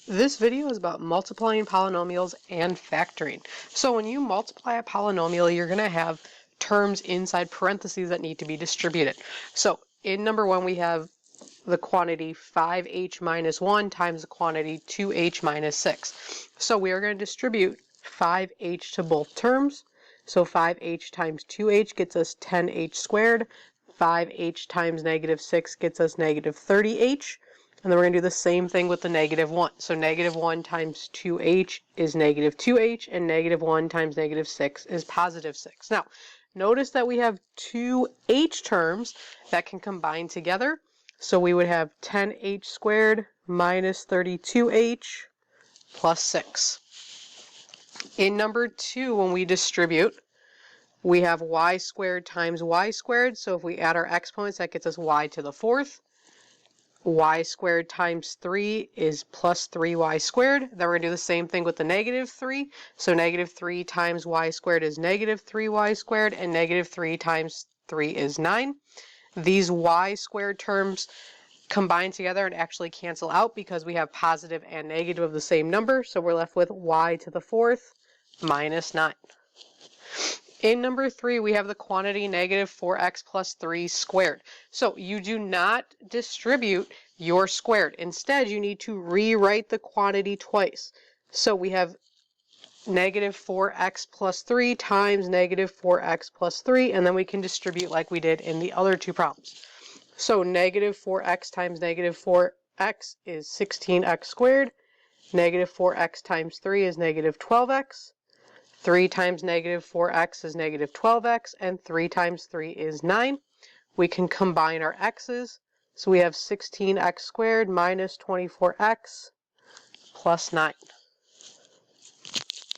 This video is about multiplying polynomials and factoring. So when you multiply a polynomial, you're going to have terms inside parentheses that need to be distributed. So in number one, we have the quantity 5h minus 1 times the quantity 2h minus 6. So we are going to distribute 5h to both terms. So 5h times 2h gets us 10h squared. 5h times negative 6 gets us negative 30h. And then we're going to do the same thing with the negative 1. So negative 1 times 2h is negative 2h, and negative 1 times negative 6 is positive 6. Now, notice that we have two h terms that can combine together. So we would have 10h squared minus 32h plus 6. In number 2, when we distribute, we have y squared times y squared. So if we add our exponents, that gets us y to the 4th. Y squared times 3 is plus 3y squared. Then we're going to do the same thing with the negative 3. So negative 3 times y squared is negative 3y squared, and negative 3 times 3 is 9. These y squared terms combine together and actually cancel out because we have positive and negative of the same number. So we're left with y to the 4th minus 9. In number 3, we have the quantity negative 4x plus 3 squared. So you do not distribute your squared. Instead, you need to rewrite the quantity twice. So we have negative 4x plus 3 times negative 4x plus 3, and then we can distribute like we did in the other two problems. So negative 4x times negative 4x is 16x squared. Negative 4x times 3 is negative 12x. 3 times negative 4x is negative 12x, and 3 times 3 is 9. We can combine our x's, so we have 16x squared minus 24x plus 9.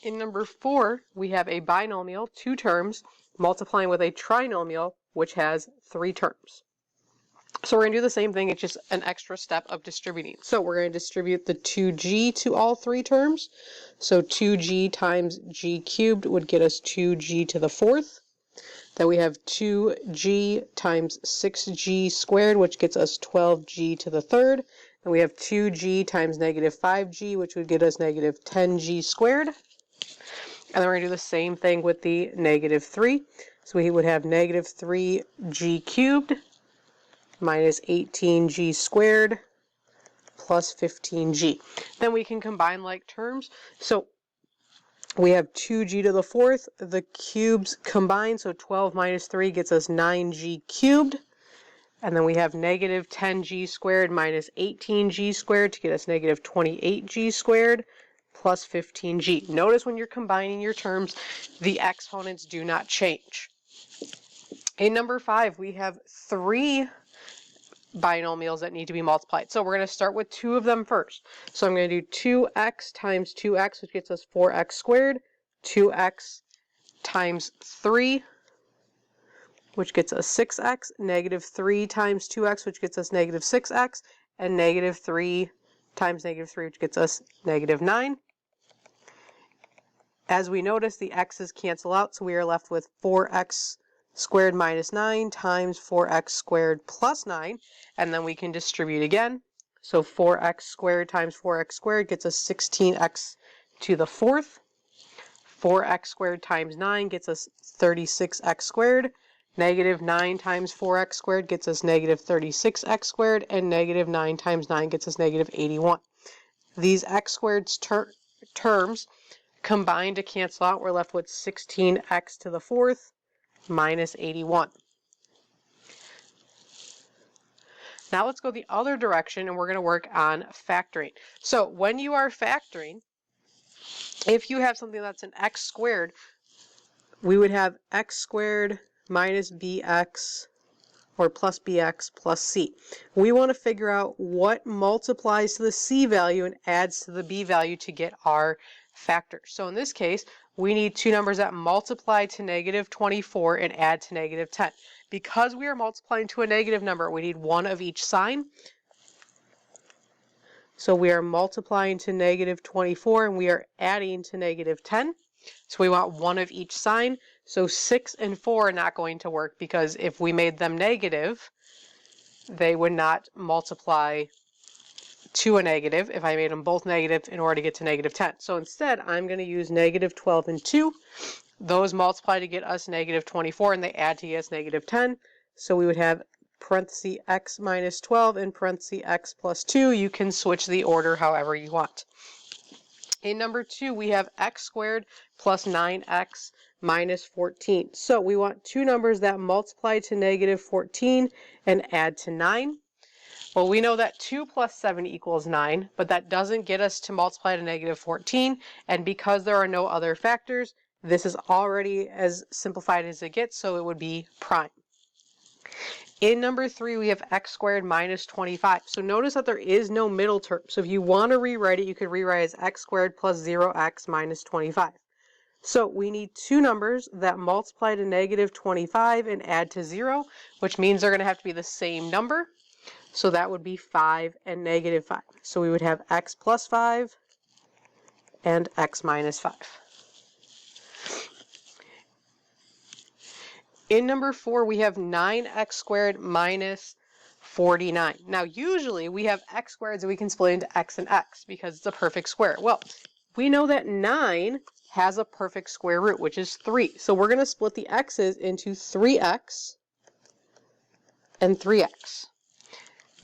In number 4, we have a binomial, 2 terms, multiplying with a trinomial, which has 3 terms. So we're going to do the same thing, it's just an extra step of distributing. So we're going to distribute the 2g to all 3 terms. So 2g times g cubed would get us 2g to the 4th. Then we have 2g times 6g squared, which gets us 12g to the 3rd. Then we have 2g times negative 5g, which would get us negative 10g squared. And then we're going to do the same thing with the negative 3. So we would have negative 3g cubed minus 18g squared plus 15g. Then we can combine like terms. So we have 2g to the 4th. The cubes combine, so 12 minus 3 gets us 9g cubed. And then we have negative 10g squared minus 18g squared to get us negative 28g squared plus 15g. Notice when you're combining your terms, the exponents do not change. In number 5, we have 3 binomials that need to be multiplied. So we're going to start with 2 of them first. So I'm going to do 2x times 2x, which gets us 4x squared, 2x times 3, which gets us 6x, negative 3 times 2x, which gets us negative 6x, and negative 3 times negative 3, which gets us negative 9. As we notice, the x's cancel out, so we are left with 4x squared minus 9 times 4x squared plus 9, and then we can distribute again. So 4x squared times 4x squared gets us 16x to the 4th. 4x squared times 9 gets us 36x squared. Negative 9 times 4x squared gets us negative 36x squared, and negative 9 times 9 gets us negative 81. These x squared terms combine to cancel out. We're left with 16x to the 4th minus 81. Now let's go the other direction, and we're going to work on factoring. So when you are factoring, if you have something that's an x squared, we would have x squared minus bx or plus bx plus c. We want to figure out what multiplies to the c value and adds to the b value to get our factor. So in this case, we need 2 numbers that multiply to negative 24 and add to negative 10. Because we are multiplying to a negative number, we need 1 of each sign. So we are multiplying to negative 24 and we are adding to negative 10. So we want 1 of each sign. So 6 and 4 are not going to work because if we made them negative, they would not multiply to a negative if I made them both negative in order to get to negative 10. So instead, I'm going to use negative 12 and 2. Those multiply to get us negative 24, and they add to get us negative 10. So we would have parenthesis x minus 12 and parenthesis x plus 2. You can switch the order however you want. In number 2, we have x squared plus 9x minus 14. So we want two numbers that multiply to negative 14 and add to 9. Well, we know that 2 plus 7 equals 9, but that doesn't get us to multiply to negative 14. And because there are no other factors, this is already as simplified as it gets, so it would be prime. In number 3, we have x squared minus 25. So notice that there is no middle term. So if you want to rewrite it, you could rewrite it as x squared plus 0x minus 25. So we need two numbers that multiply to negative 25 and add to 0, which means they're going to have to be the same number. So that would be 5 and negative 5. So we would have x plus 5 and x minus 5. In number 4, we have 9x squared minus 49. Now, usually we have x squareds that we can split into x and x because it's a perfect square. Well, we know that 9 has a perfect square root, which is 3. So we're going to split the x's into 3x and 3x.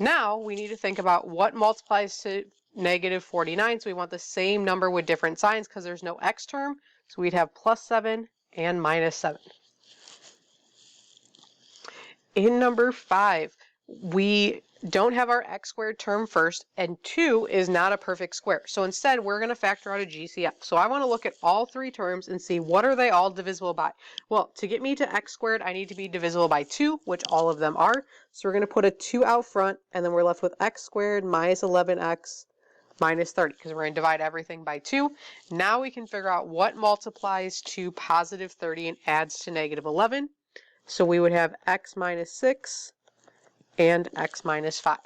Now, we need to think about what multiplies to negative 49. So we want the same number with different signs because there's no x term. So we'd have plus 7 and minus 7. In number 5, we don't have our x squared term first, and 2 is not a perfect square. So instead, we're going to factor out a GCF. So I want to look at all three terms and see what are they all divisible by. Well, to get me to x squared, I need to be divisible by 2, which all of them are. So we're going to put a 2 out front, and then we're left with x squared minus 11x minus 30, because we're going to divide everything by 2. Now we can figure out what multiplies to positive 30 and adds to negative 11. So we would have x minus 6 and x minus 5.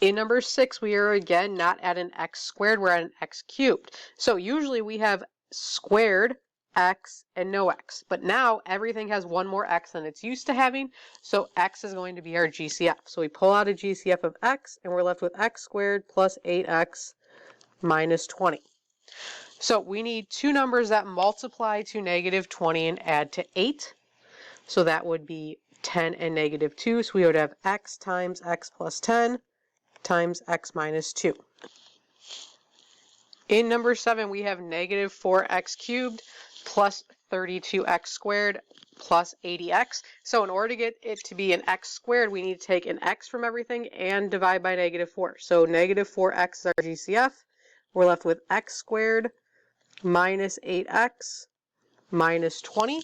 In number 6, we are again not at an x squared, we're at an x cubed. So usually we have squared x and no x, but now everything has one more x than it's used to having, so x is going to be our GCF. So we pull out a GCF of x, and we're left with x squared plus 8x minus 20. So we need two numbers that multiply to negative 20 and add to 8. So that would be 10 and negative 2. So we would have x times x plus 10 times x minus 2. In number 7, we have negative 4x cubed plus 32x squared plus 80x. So in order to get it to be an x squared, we need to take an x from everything and divide by negative 4. So negative 4x is our GCF. We're left with x squared minus 8x minus 20.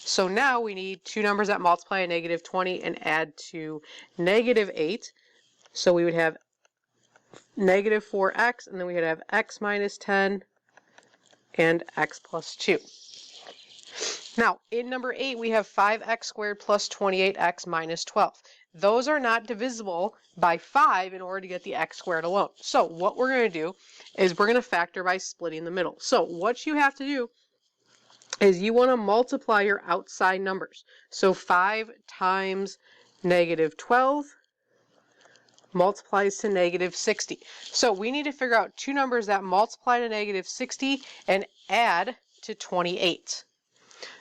So now we need two numbers that multiply a negative 20 and add to negative 8. So we would have negative 4x, and then we would have x minus 10 and x plus 2. Now, in number 8, we have 5x squared plus 28x minus 12. Those are not divisible by 5 in order to get the x squared alone. So what we're going to do is we're going to factor by splitting the middle. So what you have to do is you want to multiply your outside numbers. So 5 times negative 12 multiplies to negative 60. So we need to figure out two numbers that multiply to negative 60 and add to 28.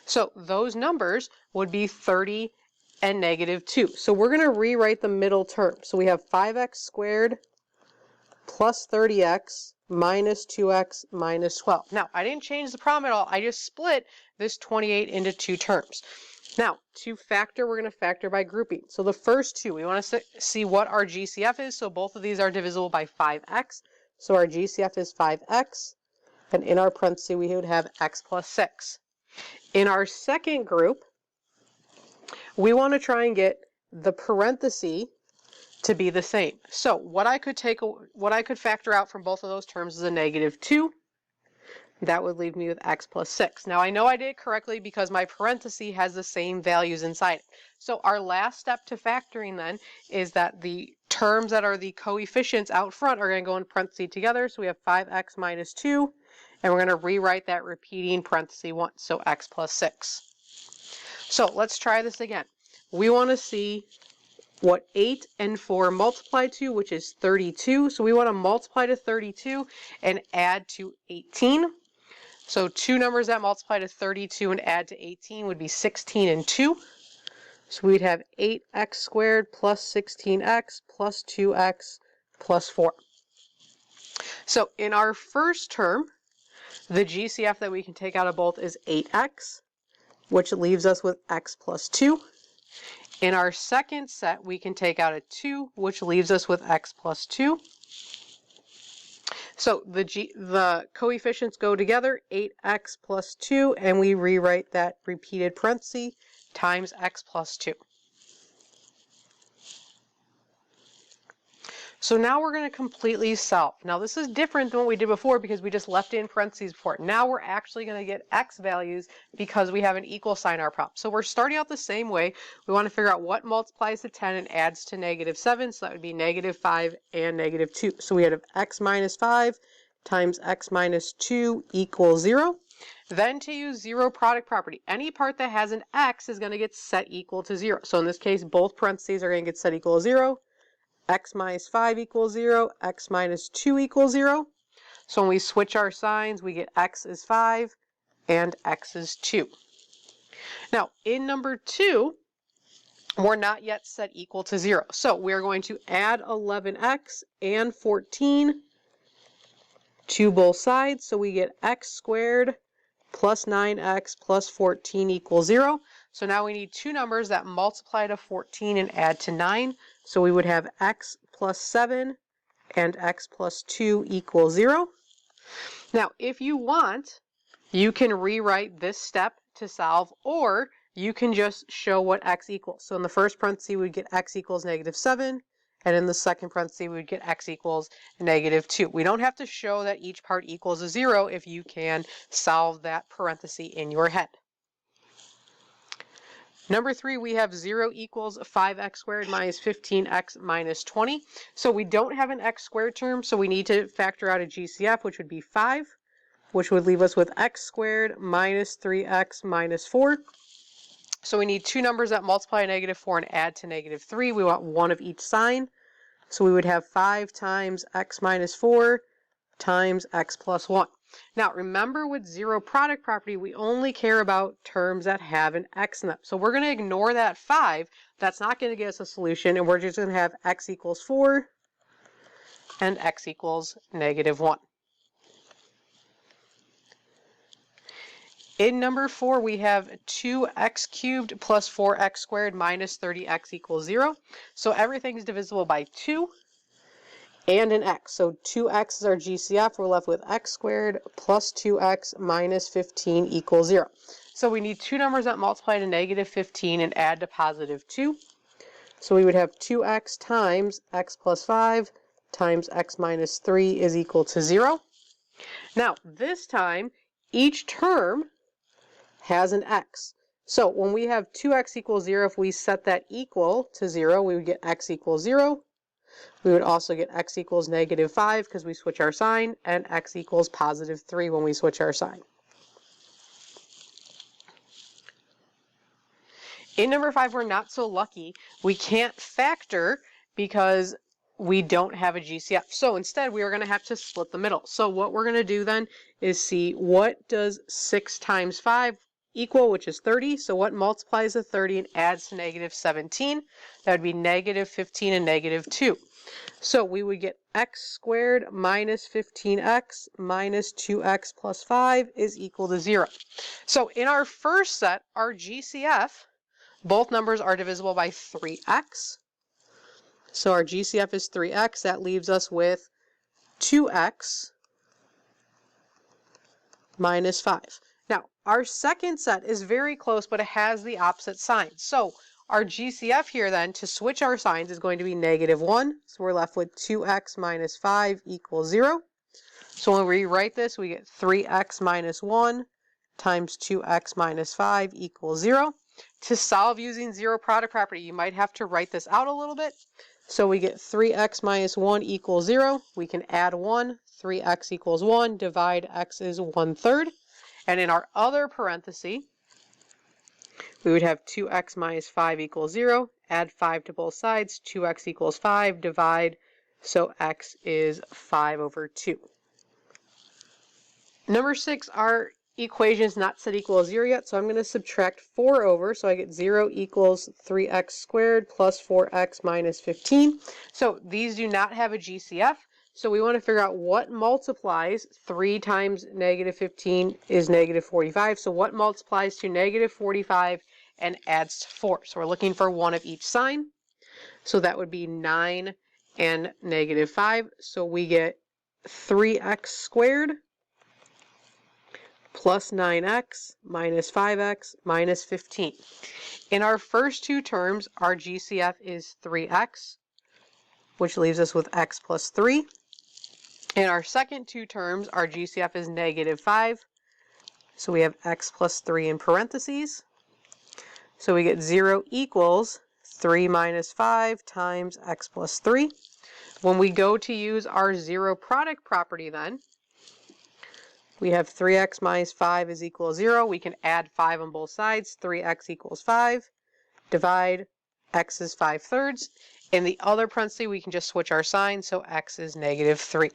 So those numbers would be 30 and negative 2. So we're going to rewrite the middle term. So we have 5x squared plus 30x minus 2x minus 12. Now, I didn't change the problem at all. I just split this 28 into two terms. Now, to factor, we're going to factor by grouping. So the first two, we want to see what our GCF is. So both of these are divisible by 5x. So our GCF is 5x. And in our parentheses, we would have x plus 6. In our second group, we want to try and get the parenthesis to be the same. So what I could factor out from both of those terms is a negative 2. That would leave me with x plus 6. Now I know I did it correctly because my parenthesis has the same values inside it. So our last step to factoring then is that the terms that are the coefficients out front are going to go in parentheses together. So we have 5x minus 2, and we're going to rewrite that repeating parenthesis once, so x plus 6. So let's try this again. We want to see what 8 and 4 multiply to, which is 32. So we want to multiply to 32 and add to 18. So two numbers that multiply to 32 and add to 18 would be 16 and 2. So we'd have 8x squared plus 16x plus 2x plus 4. So in our first term, the GCF that we can take out of both is 8x, which leaves us with x plus 2. In our second set, we can take out a 2, which leaves us with x plus 2. So the coefficients go together, 8x plus 2, and we rewrite that repeated parenthesis times x plus 2. So now we're going to completely solve. Now this is different than what we did before because we just left in parentheses before. Now we're actually going to get x values because we have an equal sign in our problem. So we're starting out the same way. We want to figure out what multiplies to 10 and adds to -7. So that would be -5 and -2. So we have x minus 5 times x minus 2 equals 0. Then to use zero product property, any part that has an x is going to get set equal to 0. So in this case, both parentheses are going to get set equal to 0. X minus 5 equals 0, x minus 2 equals 0. So when we switch our signs, we get x is 5 and x is 2. Now, in number 2, we're not yet set equal to 0. So we're going to add 11x and 14 to both sides. So we get x squared plus 9x plus 14 equals 0. So now we need two numbers that multiply to 14 and add to 9. So we would have x plus 7 and x plus 2 equals 0. Now, if you want, you can rewrite this step to solve, or you can just show what x equals. So in the first parenthesis, we would get x equals -7, and in the second parenthesis, we would get x equals -2. We don't have to show that each part equals a 0 if you can solve that parenthesis in your head. Number 3, we have 0 equals 5x squared minus 15x minus 20. So we don't have an x squared term, so we need to factor out a GCF, which would be 5, which would leave us with x squared minus 3x minus 4. So we need two numbers that multiply to -4 and add to -3. We want one of each sign. So we would have 5 times x minus 4 times x plus 1. Now, remember with zero product property, we only care about terms that have an x in them. So we're going to ignore that 5. That's not going to get us a solution, and we're just going to have x equals 4 and x equals -1. In number 4, we have 2x cubed plus 4x squared minus 30x equals 0. So everything's divisible by 2. And an x. So 2x is our GCF. We're left with x squared plus 2x minus 15 equals 0. So we need two numbers that multiply to -15 and add to +2. So we would have 2x times x plus 5 times x minus 3 is equal to 0. Now, this time, each term has an x. So when we have 2x equals 0, if we set that equal to 0, we would get x equals 0. We would also get x equals -5 because we switch our sign, and x equals +3 when we switch our sign. In number 5, we're not so lucky. We can't factor because we don't have a GCF. So instead, we are going to have to split the middle. So what we're going to do then is see what does 6 times 5 equal, which is 30. So what multiplies to 30 and adds to -17? That would be -15 and -2. So we would get x squared minus 15x minus 2x plus 5 is equal to 0. So in our first set, our GCF, both numbers are divisible by 3x. So our GCF is 3x. That leaves us with 2x minus 5. Now, our second set is very close, but it has the opposite sign. So our GCF here then, to switch our signs, is going to be -1. So we're left with 2x minus 5 equals 0. So when we rewrite this, we get 3x minus 1 times 2x minus 5 equals 0. To solve using zero product property, you might have to write this out a little bit. So we get 3x minus 1 equals 0. We can add 1. 3x equals 1. Divide x is 1/3. And in our other parenthesis, we would have 2x minus 5 equals 0, add 5 to both sides, 2x equals 5, divide, so x is 5 over 2. Number 6, our equation is not set equal to 0 yet, so I'm going to subtract 4 over, so I get 0 equals 3x squared plus 4x minus 15. So these do not have a GCF, so we want to figure out what multiplies 3 times negative 15 is negative 45. So what multiplies to negative 45 and adds to 4? So we're looking for one of each sign. So that would be 9 and negative 5. So we get 3x squared plus 9x minus 5x minus 15. In our first two terms, our GCF is 3x, which leaves us with x plus 3. In our second two terms, our GCF is negative 5, so we have x plus 3 in parentheses. So we get 0 equals 3 minus 5 times x plus 3. When we go to use our zero product property then, we have 3x minus 5 is equal to 0. We can add 5 on both sides. 3x equals 5. Divide, x is 5/3. In the other parenthesis, we can just switch our sign, so x is negative 3.